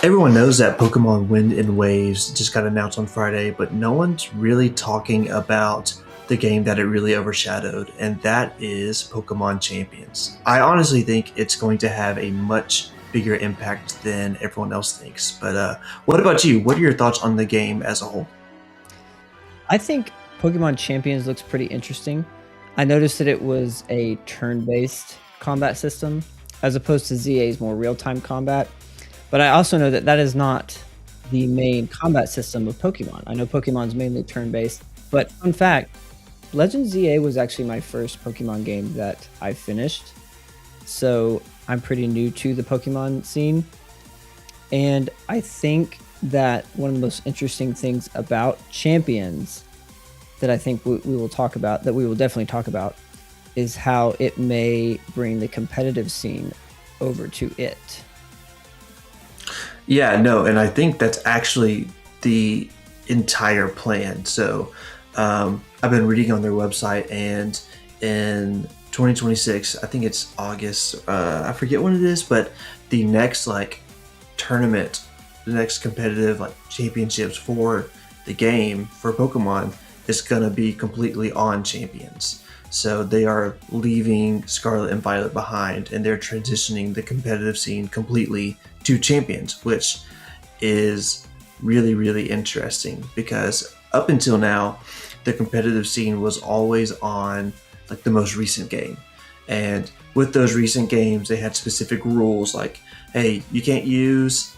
Everyone knows that Pokemon Wind and Waves just got announced on Friday, but no one's really talking about the game that it really overshadowed, and that is Pokemon Champions. I honestly think it's going to have a much bigger impact than everyone else thinks. But what about you? What are your thoughts on the game as a whole? I think Pokemon Champions looks pretty interesting. I noticed that it was a turn-based combat system as opposed to ZA's more real-time combat. But I also know that that is not the main combat system of Pokemon. I know Pokemon's mainly turn-based, but fun fact, Legend ZA was actually my first Pokemon game that I finished. So I'm pretty new to the Pokemon scene. And I think that one of the most interesting things about Champions that I think we will talk about, that we will definitely talk about, is how it may bring the competitive scene over to it. Yeah, no, and I think that's actually the entire plan. So I've been reading on their website, and in 2026, I think it's August. I forget when it is, but the next like tournament, the next competitive like championships for the game for Pokemon is gonna be completely on Champions. So they are leaving Scarlet and Violet behind, and they're transitioning the competitive scene completely to Champions, which is really, really interesting because up until now, the competitive scene was always on like the most recent game. And with those recent games, they had specific rules like, hey, you can't use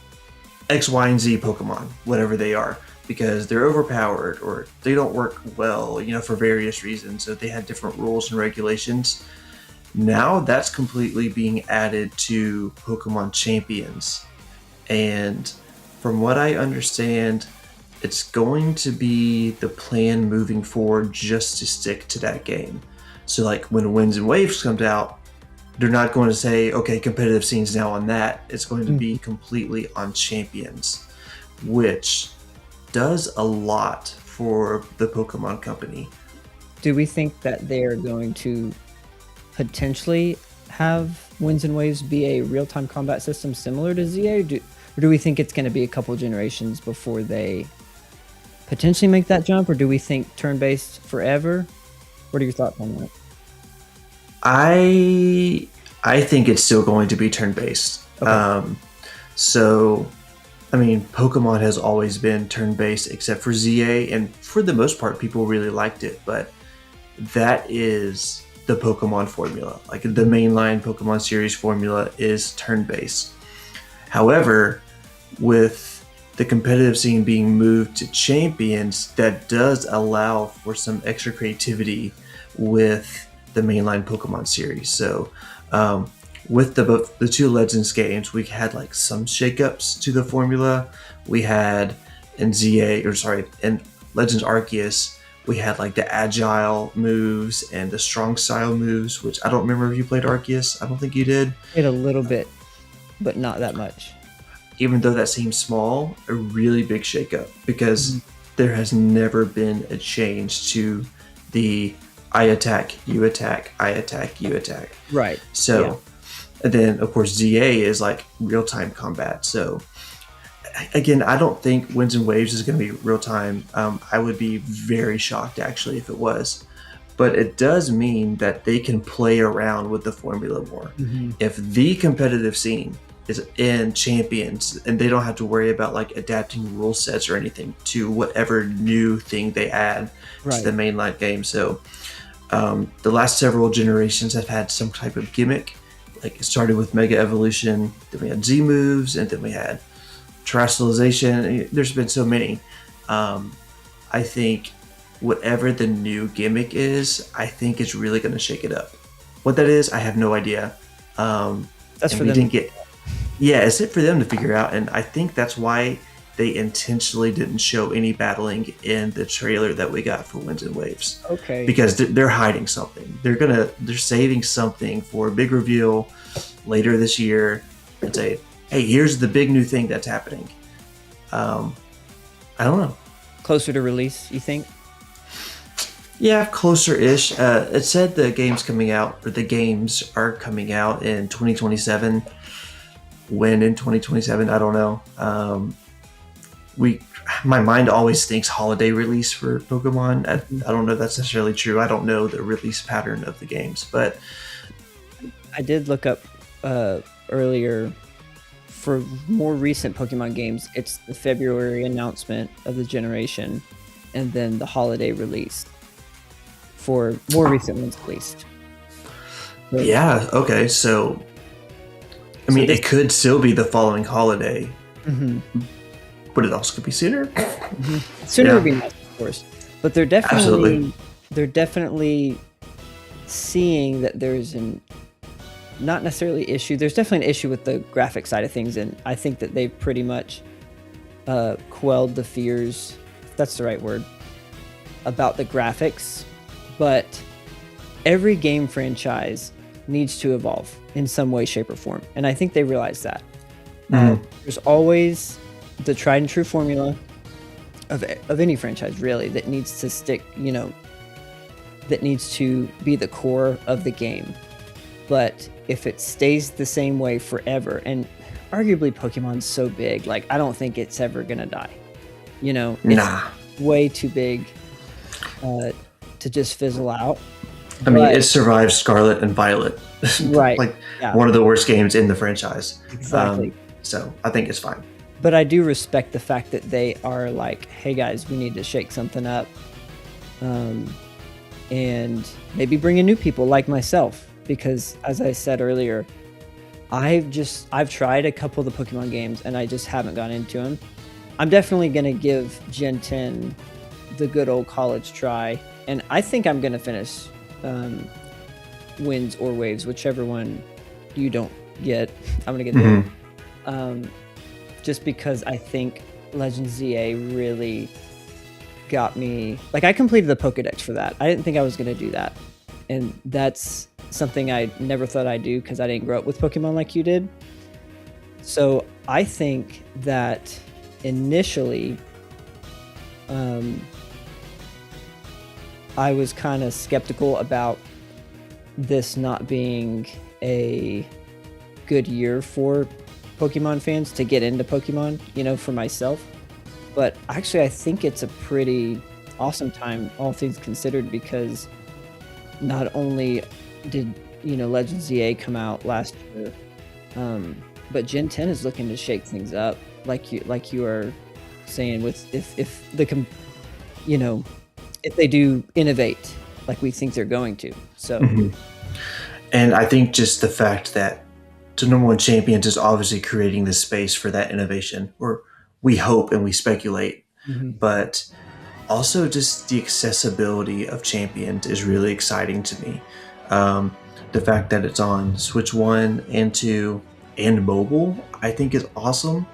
X, Y, and Z Pokemon, whatever they are, because they're overpowered or they don't work well, for various reasons. So they had different rules and regulations. Now that's completely being added to Pokemon Champions. And from what I understand, it's going to be the plan moving forward just to stick to that game. So, like when Winds and Waves comes out, they're not going to say, okay, competitive scene's now on that. It's going to be completely on Champions, which does a lot for the Pokemon Company. Do we think that they're going to potentially have Winds and Waves be a real-time combat system similar to ZA? Or do we think it's going to be a couple generations before they potentially make that jump? Or do we think turn-based forever? What are your thoughts on that? I think it's still going to be turn based. Okay. So I mean, Pokemon has always been turn based except for ZA, and for the most part, people really liked it. But that is the Pokemon formula. Like the mainline Pokemon series formula is turn based. However, with the competitive scene being moved to champions, that does allow for some extra creativity with the mainline Pokemon series. So, with the two Legends games, we had like some shakeups to the formula. We had in in Legends Arceus, we had like the agile moves and the strong style moves, which I don't remember if you played Arceus. I don't think you did. It a little bit, but not that much. Even though that seems small, a really big shakeup because there has never been a change to the I attack, you attack, I attack, you attack. Right. Yeah. So, and then of course ZA is like real time combat. So, again, I don't think Winds and Waves is going to be real time. I would be very shocked actually if it was. But it does mean that they can play around with the formula more. Mhm. If the competitive scene is in champions and they don't have to worry about like adapting rule sets or anything to whatever new thing they add to Right. the mainline game. So the last several generations have had some type of gimmick. Like it started with Mega Evolution, then we had Z moves, and then we had Terrestrialization. There's been so many. I think whatever the new gimmick is, I think it's really going to shake it up. What that is, I have no idea. That's And for we them. didn't get, yeah, it's it for them to figure out. And I think that's why they intentionally didn't show any battling in the trailer that we got for Winds and Waves Okay. because they're hiding something. They're saving something for a big reveal later this year and say, hey, here's the big new thing that's happening. Um, I don't know. Closer to release, you think? Yeah, closer-ish. It said the games are coming out in 2027, when in 2027. I don't know. My mind always thinks holiday release for Pokemon. I don't know if that's necessarily true. I don't know the release pattern of the games, but I did look up earlier for more recent Pokemon games. It's the February announcement of the generation, and then the holiday release for more recent ones, at least. But, yeah, okay. So, I mean, it could still be the following holiday, but it also could be sooner. Sooner would be nice, of course. But they're definitely seeing that there's not necessarily issue. There's definitely an issue with the graphic side of things, and I think that they've pretty much quelled the fears, if that's the right word, about the graphics. But every game franchise needs to evolve in some way, shape, or form, and I think they realize that. There's always the tried and true formula of any franchise, really, that needs to stick, that needs to be the core of the game. But if it stays the same way forever, and arguably Pokemon's so big, like, I don't think it's ever gonna die. It's way too big to just fizzle out. I mean, it survived Scarlet and Violet. Right. One of the worst games in the franchise. Exactly. So I think it's fine. But I do respect the fact that they are like, hey guys, we need to shake something up. And maybe bring in new people like myself. Because as I said earlier, I've tried a couple of the Pokemon games and I just haven't gone into them. I'm definitely going to give Gen 10 the good old college try. And I think I'm going to finish Winds or Waves, whichever one you don't get. I'm going to get there. Just because I think Legends ZA really got me. Like, I completed the Pokedex for that. I didn't think I was going to do that. And that's something I never thought I'd do because I didn't grow up with Pokemon like you did. So I think that initially I was kind of skeptical about this not being a good year for Pokemon fans to get into Pokemon, for myself. But actually, I think it's a pretty awesome time, all things considered, because not only did Legends ZA come out last year, but Gen 10 is looking to shake things up, like you are saying, with if they do innovate like we think they're going to. So, and I think just the fact that the number one Champions is obviously creating this space for that innovation, or we hope and we speculate, but also just the accessibility of Champions is really exciting to me. The fact that it's on Switch 1 and 2 and mobile, I think is awesome.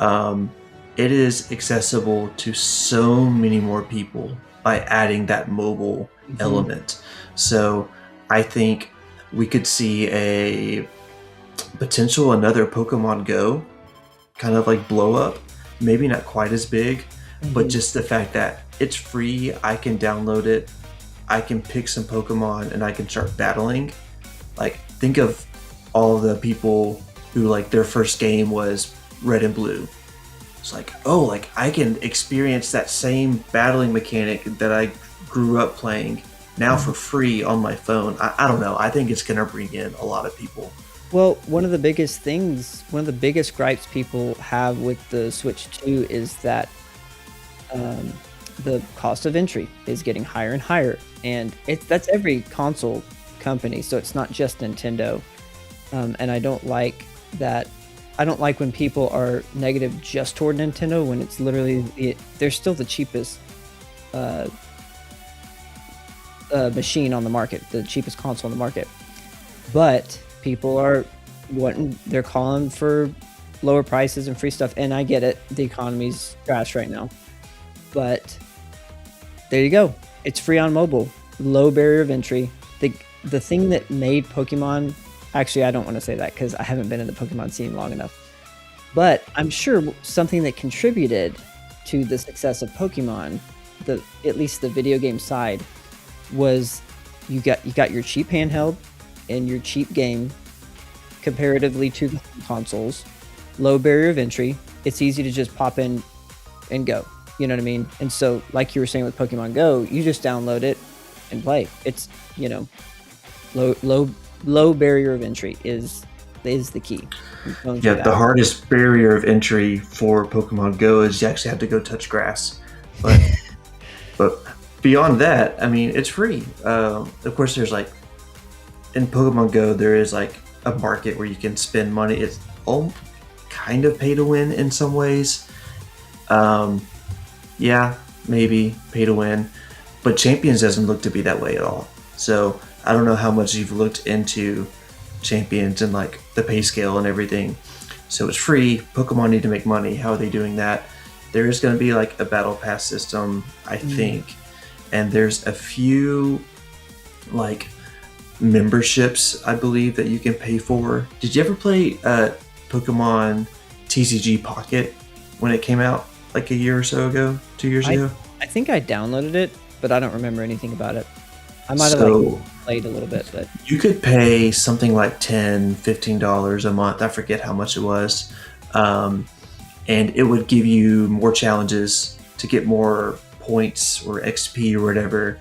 It is accessible to so many more people by adding that mobile element. So I think we could see another Pokemon Go kind of like blow up. Maybe not quite as big, but just the fact that it's free, I can download it, I can pick some Pokemon, and I can start battling. Like, think of all the people who, like, their first game was Red and Blue. It's like, I can experience that same battling mechanic that I grew up playing now for free on my phone. I don't know. I think it's going to bring in a lot of people. Well, one of the biggest gripes people have with the Switch 2 is that the cost of entry is getting higher and higher, and that's every console company, so it's not just Nintendo. And I don't like that. I don't like when people are negative just toward Nintendo when it's literally they're still the cheapest machine on the market, the cheapest console on the market. But people are they're calling for lower prices and free stuff, and I get it. The economy's trash right now, but there you go. It's free on mobile, low barrier of entry. The thing that made Pokemon, actually, I don't want to say that because I haven't been in the Pokemon scene long enough, but I'm sure something that contributed to the success of Pokemon, at least the video game side, was you got your cheap handheld and your cheap game comparatively to the consoles. Low barrier of entry. It's easy to just pop in and go. You know what I mean? And so, like you were saying with Pokemon Go, you just download it and play. It's, you know, low barrier of entry is the key. Yeah, the hardest barrier of entry for Pokemon Go is you actually have to go touch grass. But but beyond that, I mean, it's free. Of course, there's like in Pokemon Go, there is like a market where you can spend money. It's all kind of pay to win in some ways. Yeah, maybe pay to win, but Champions doesn't look to be that way at all. So I don't know how much you've looked into Champions and like the pay scale and everything. So it's free. Pokemon need to make money. How are they doing that? There is going to be like a battle pass system, I think, and there's a few like memberships, I believe, that you can pay for. Did you ever play Pokemon TCG Pocket when it came out like a year or so ago, 2 years ago? I think I downloaded it, but I don't remember anything about it. I might have like played a little bit, but you could pay something like $10, $15 a month. I forget how much it was. And it would give you more challenges to get more points or XP or whatever.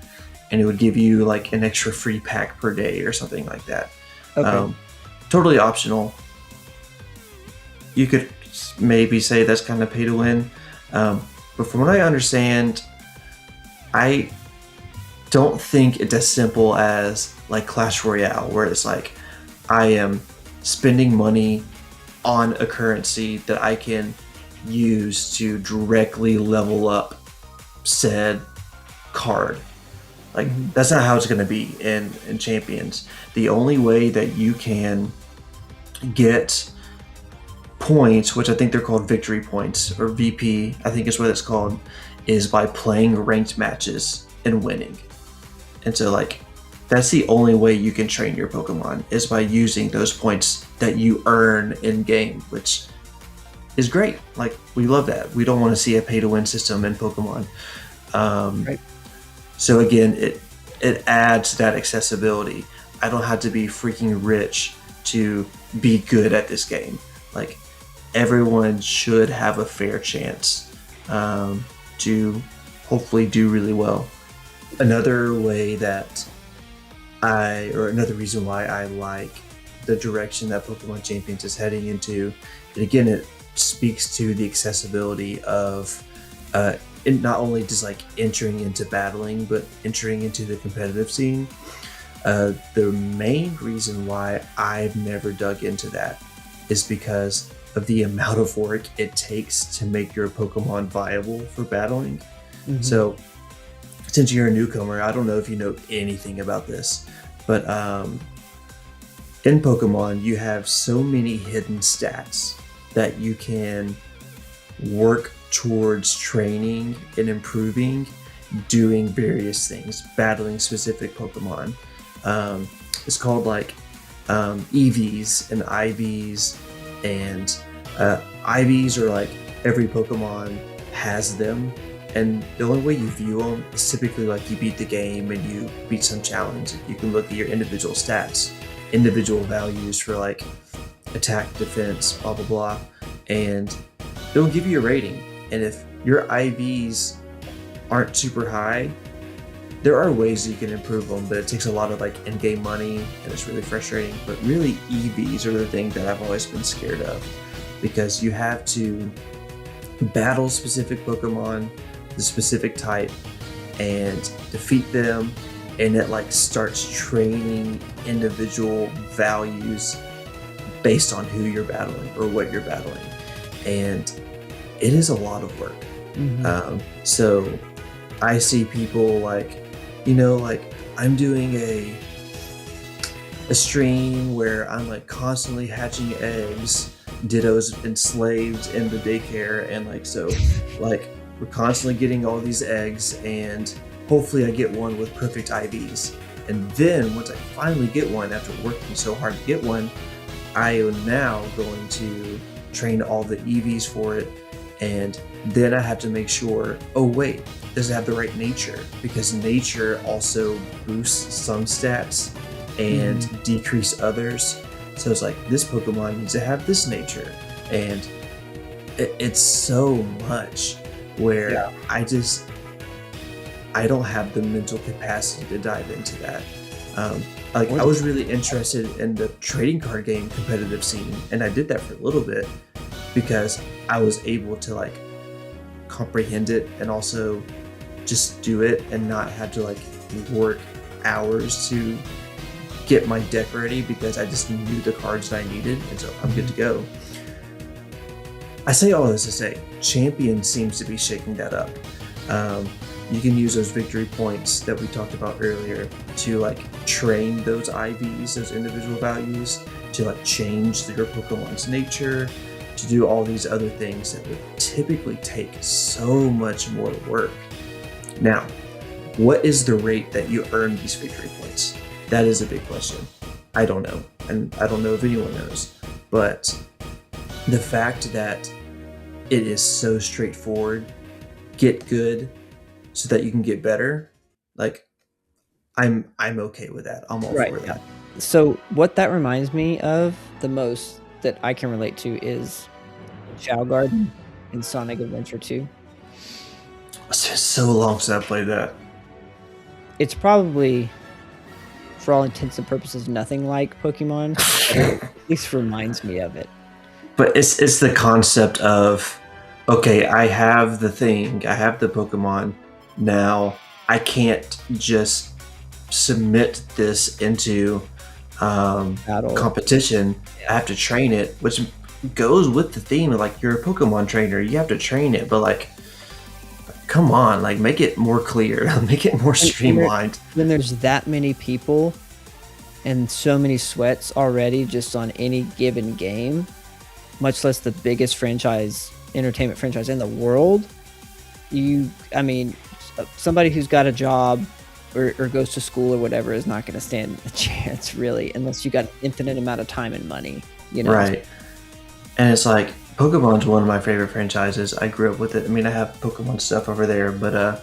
And it would give you like an extra free pack per day or something like that. okay. Totally optional. You could maybe say that's kind of pay to win. But from what I understand, I don't think it's as simple as like Clash Royale, where it's like I am spending money on a currency that I can use to directly level up said card. Like that's not how it's going to be in Champions. The only way that you can get points, which I think they're called victory points or VP, I think is what it's called, is by playing ranked matches and winning. And so like that's the only way you can train your Pokemon is by using those points that you earn in game, which is great. Like we love that. We don't want to see a pay to win system in Pokemon. Right. So again, it adds that accessibility. I don't have to be freaking rich to be good at this game. Like everyone should have a fair chance to hopefully do really well. Another way that another reason why I like the direction that Pokemon Champions is heading into, and again, it speaks to the accessibility of not only just like entering into battling, but entering into the competitive scene. The main reason why I've never dug into that is because of the amount of work it takes to make your Pokemon viable for battling. So since you're a newcomer, I don't know if you know anything about this, but in Pokemon, you have so many hidden stats that you can work towards training and improving, doing various things, battling specific Pokemon. It's called like EVs and IVs, and IVs are like every Pokemon has them, and the only way you view them is typically like you beat the game and you beat some challenge. You can look at your individual stats, individual values for like attack, defense, blah blah blah, and it'll give you a rating. And if your IVs aren't super high, there are ways you can improve them, but it takes a lot of like in-game money and it's really frustrating. But really EVs are the thing that I've always been scared of, because you have to battle specific Pokemon, the specific type, and defeat them, and it like starts training individual values based on who you're battling or what you're battling, and it is a lot of work. So I see people like, like I'm doing a stream where I'm like constantly hatching eggs. Ditto's enslaved in the daycare, and like so like we're constantly getting all these eggs, and hopefully I get one with perfect IVs. And then once I finally get one, after working so hard to get one, I am now going to train all the EVs for it, and then I have to make sure, oh wait, does it have the right nature? Because nature also boosts some stats and decrease others. So it's like this Pokemon needs to have this nature, and it's so much where Yeah. I don't have the mental capacity to dive into that. Like Or I the was really interested in the trading card game competitive scene, and I did that for a little bit because I was able to like comprehend it and also just do it and not have to like work hours to get my deck ready because I just knew the cards that I needed, and so I'm good to go. I say all this to say, Champion seems to be shaking that up. Um, you can use those victory points that we talked about earlier to like train those IVs, those individual values, to like change your Pokemon's nature, to do all these other things that would typically take so much more work. Now, what is the rate that you earn these victory points? That is a big question. I don't know, and I don't know if anyone knows. But the fact that it is so straightforward, get good so that you can get better, like I'm okay with that. I'm all Right, for yeah. that. So what that reminds me of the most that I can relate to is Chao Garden in Sonic Adventure 2. It's been so long since I played that. It's probably, for all intents and purposes, nothing like Pokemon, but it at least reminds me of it. But it's the concept of, okay, I have the thing, I have the Pokemon. Now I can't just submit this into Battle. competition. I have to train it, which goes with the theme of like you're a Pokemon trainer, you have to train it, but like come on, like make it more clear, make it more And streamlined. when there's that many people and so many sweats already just on any given game, much less the biggest entertainment franchise in the world, I mean, somebody who's got a job or goes to school or whatever is not going to stand a chance really, unless you got an infinite amount of time and money, you know? Right. And it's like Pokemon's one of my favorite franchises. I grew up with it. I mean, I have Pokemon stuff over there, but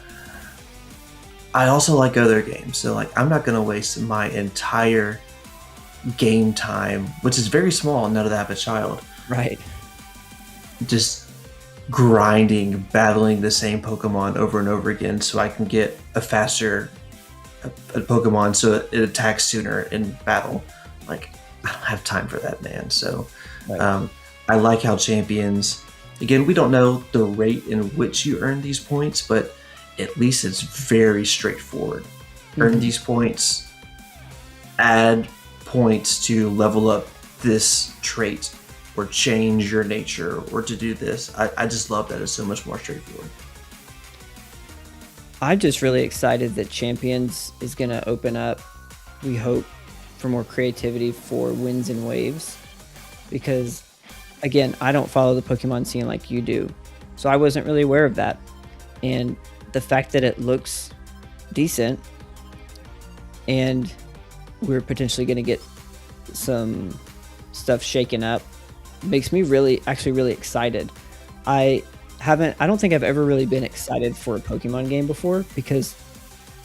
I also like other games. So like I'm not going to waste my entire game time, which is very small now that I have a child, Right. just grinding, battling the same Pokemon over and over again so I can get a faster a Pokemon so it attacks sooner in battle. Like, I don't have time for that, man. So, Right. I like how Champions, again, we don't know the rate in which you earn these points, but at least it's very straightforward. Earn Mhm. these points, add points to level up this trait or change your nature or to do this. I just love that it's so much more straightforward. I'm just really excited that Champions is going to open up, we hope, for more creativity for Winds and Waves. Because, again, I don't follow the Pokemon scene like you do. So I wasn't really aware of that. And the fact that it looks decent and we're potentially going to get some stuff shaken up makes me actually really excited. I don't think I've ever really been excited for a Pokemon game before because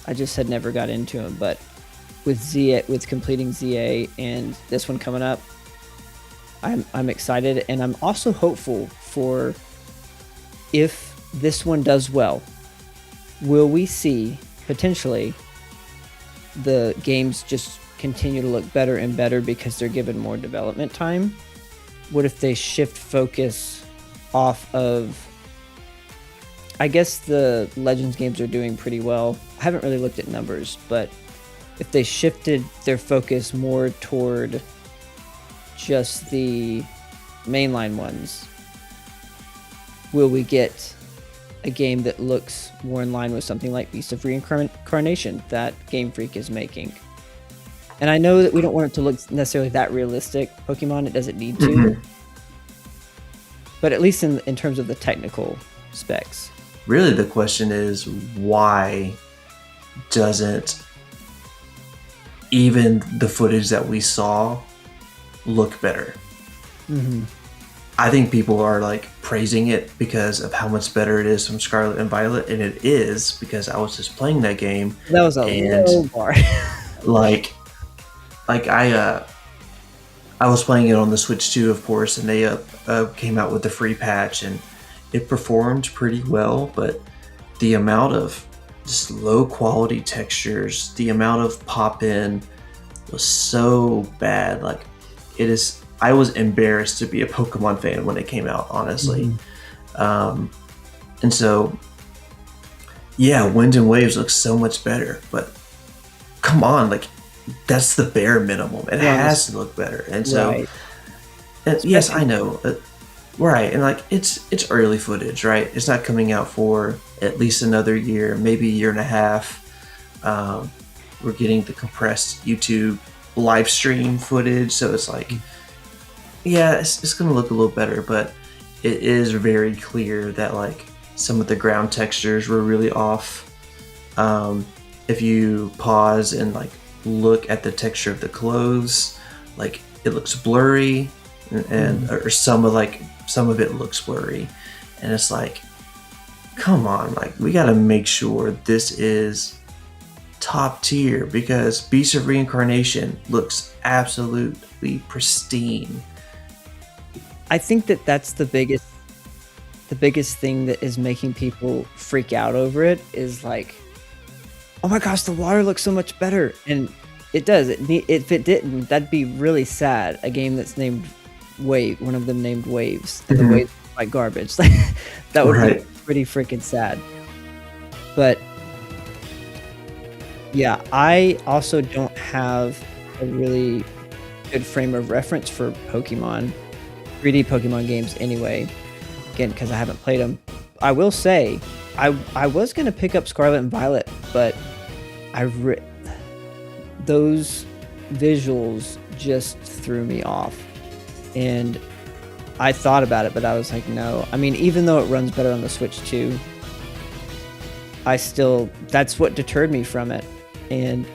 I just had never got into them. But with completing ZA and this one coming up, I'm excited, and I'm also hopeful for, if this one does well, will we see potentially the games just continue to look better and better because they're given more development time? What if they shift focus off of, I guess the Legends games are doing pretty well. I haven't really looked at numbers, but if they shifted their focus more toward just the mainline ones, will we get a game that looks more in line with something like Beast of Reincarnation that Game Freak is making? And I know that we don't want it to look necessarily that realistic, Pokemon, it doesn't need to. Mhm. But at least in terms of the technical specs. Really, the question is why doesn't even the footage that we saw look better? Mm-hmm. I think people are like praising it because of how much better it is from Scarlet and Violet, and it is because I was just playing that game. That was a And low bar. like I I was playing it on the Switch too, of course, and they came out with the free patch, and it performed pretty well. But the amount of just low quality textures, the amount of pop in was so bad. Like, it is. I was embarrassed to be a Pokemon fan when it came out, honestly. And so, yeah, Wind and Waves looks so much better, but come on, like, that's the bare minimum. It has to look better. And so, Right. yes, I know, right? And like, it's early footage, right? It's not coming out for at least another year, maybe a year and a half. We're getting the compressed YouTube live stream footage, so it's like, yeah, it's gonna look a little better, but it is very clear that like some of the ground textures were really off. If you pause and like look at the texture of the clothes, like it looks blurry, and or some of it looks blurry, and it's like, come on, like we got to make sure this is top tier, because Beast of Reincarnation looks absolutely pristine. I think that that's the biggest thing that is making people freak out over it is like, oh my gosh, the water looks so much better, and it does. If it didn't, that'd be really sad. A game that's named Wave, one of them named Waves, and the waves look like garbage. That would be pretty freaking sad. But yeah, I also don't have a really good frame of reference for Pokemon, 3D Pokemon games anyway. Again, because I haven't played them. I will say, I was gonna pick up Scarlet and Violet, but those visuals just threw me off, and I thought about it, but I was like, no. I mean, even though it runs better on the Switch too, that's what deterred me from it. And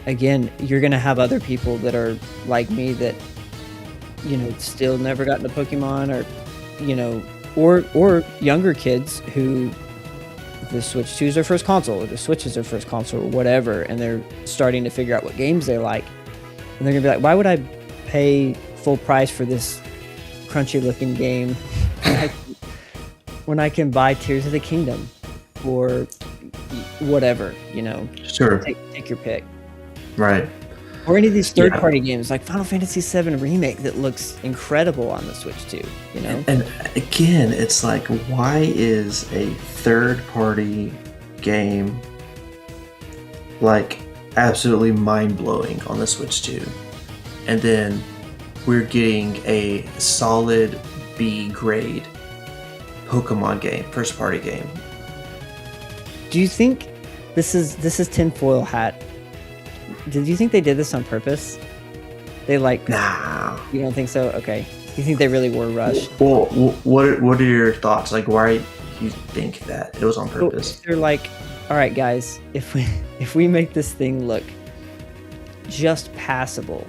again, you're gonna have other people that are like me that, still never got into Pokemon, or younger kids who the Switch 2 is their first console, or the Switch is their first console, or whatever, and they're starting to figure out what games they like. And they're gonna be like, why would I pay full price for this crunchy looking game when I can buy Tears of the Kingdom or whatever, Sure. Take your pick. Right. Or any of these third-party games like Final Fantasy VII Remake that looks incredible on the Switch too, And again, it's like, why is a third-party game like absolutely mind-blowing on the Switch 2, and then we're getting a solid B grade Pokemon game, first-party game? Do you think this is tinfoil hat? Did you think they did this on purpose? Nah. You don't think so? Okay. You think they really were rushed? Well, what are your thoughts? Like, why do you think that it was on purpose? They're like, all right, guys, if we make this thing look just passable,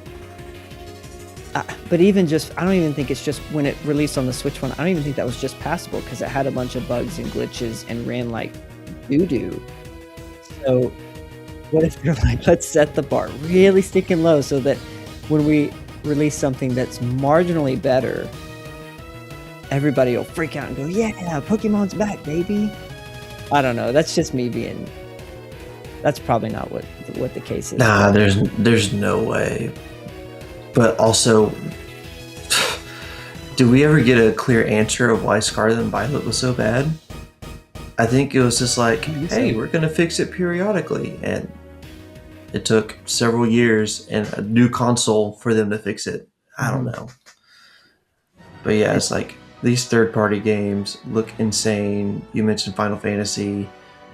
but even just, I don't even think it's just when it released on the Switch one. I don't even think that was just passable, because it had a bunch of bugs and glitches and ran like doo-doo. So what if they're like, let's set the bar really stinking low so that when we release something that's marginally better, everybody will freak out and go, yeah, Pokemon's back, baby. I don't know. That's just me being... That's probably not what the case is. Nah, there's no way. But also, did we ever get a clear answer of why Scarlet and Violet was so bad? I think it was just like, hey, we're going to fix it periodically. And it took several years and a new console for them to fix it. I don't know. But yeah, it's like these third-party games look insane. You mentioned Final Fantasy,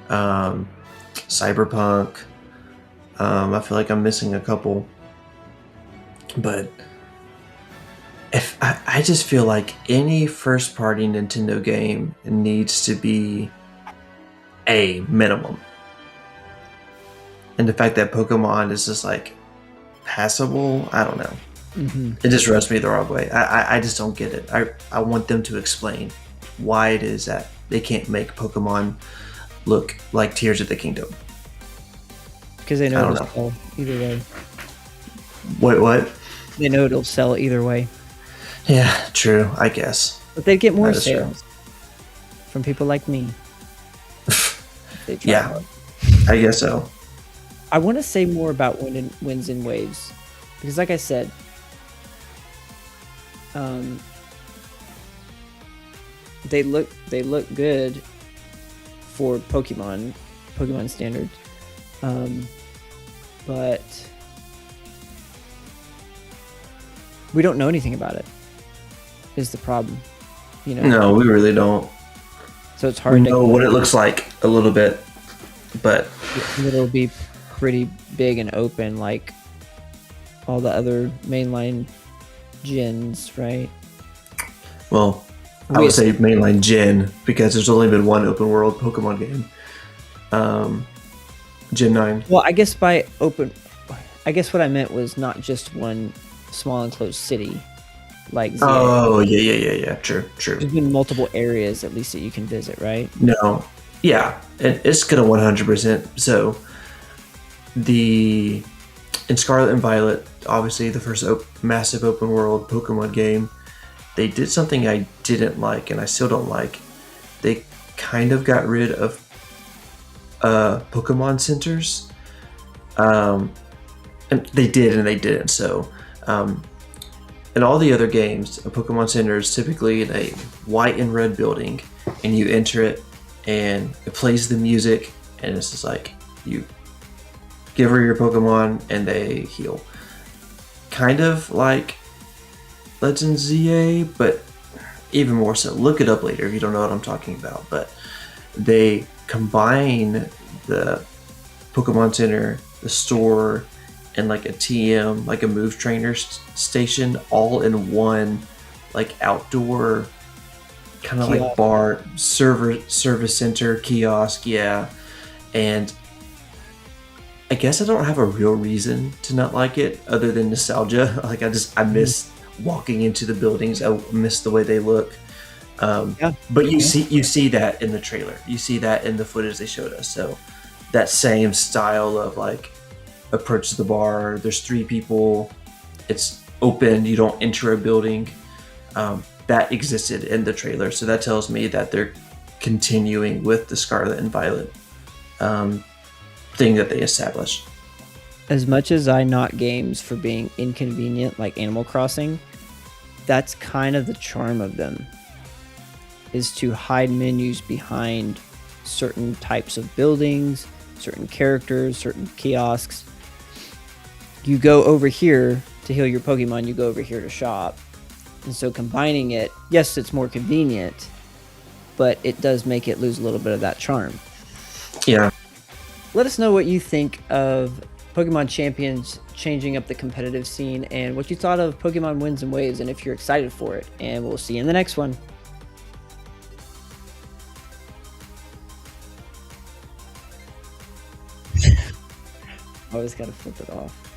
Cyberpunk. I feel like I'm missing a couple. But if I just feel like any first-party Nintendo game needs to be a minimum. And the fact that Pokemon is just like passable, I don't know. It just rubs me the wrong way. I just don't get it. I want them to explain why it is that they can't make Pokemon look like Tears of the Kingdom. Because they know it's all either way. What? They know it'll sell either way. Yeah, true. I guess But they'd get more that is true. sales from people like me. They try Yeah, hard. I guess so. I want to say more about Winds and Waves because, like I said, um, they look good for Pokemon standards, but we don't know anything about it. Is the problem, you know? No, we really don't. So it's We hard to know what it looks like a little bit, but it'll be pretty big and open like all the other mainline gens, right? well, I would say mainline Gen because there's only been one open world Pokemon game. Gen 9. Well, I guess by open, I guess what I meant was not just one small enclosed city, like ZA. Oh, yeah. True. There's been multiple areas at least that you can visit, right? No, yeah, it's gonna 100%. So in Scarlet and Violet, obviously the first massive open world Pokemon game, they did something I didn't like, and I still don't like. They kind of got rid of Pokemon centers. And they did and they didn't. So in all the other games, a Pokemon Center is typically in a white and red building, and you enter it, and it plays the music, and it's just like you give her your Pokemon, and they heal. Kind of like Legends ZA, but even more so. Look it up later if you don't know what I'm talking about. But they combine the Pokemon Center, the store, and like a TM, like a move trainer station, all in one, like outdoor kind of like Kiosk. bar service center kiosk. Yeah, and I guess I don't have a real reason to not like it other than nostalgia. Like I miss walking into the buildings. I miss the way they look. Yeah. But you see that in the trailer. You see that in the footage they showed us. So that same style of like approach the bar. There's 3 people. It's open. You don't enter a building. That existed in the trailer. So that tells me that they're continuing with the Scarlet and Violet thing that they established. As much as I knock games for being inconvenient, like Animal Crossing, that's kind of the charm of them, is to hide menus behind certain types of buildings, certain characters, certain kiosks. You go over here to heal your Pokemon, you go over here to shop. And so combining it, yes, it's more convenient, but it does make it lose a little bit of that charm. Yeah. Let us know what you think of Pokemon Champions changing up the competitive scene and what you thought of Pokemon Winds and Waves and if you're excited for it. And we'll see you in the next one. Always gotta flip it off.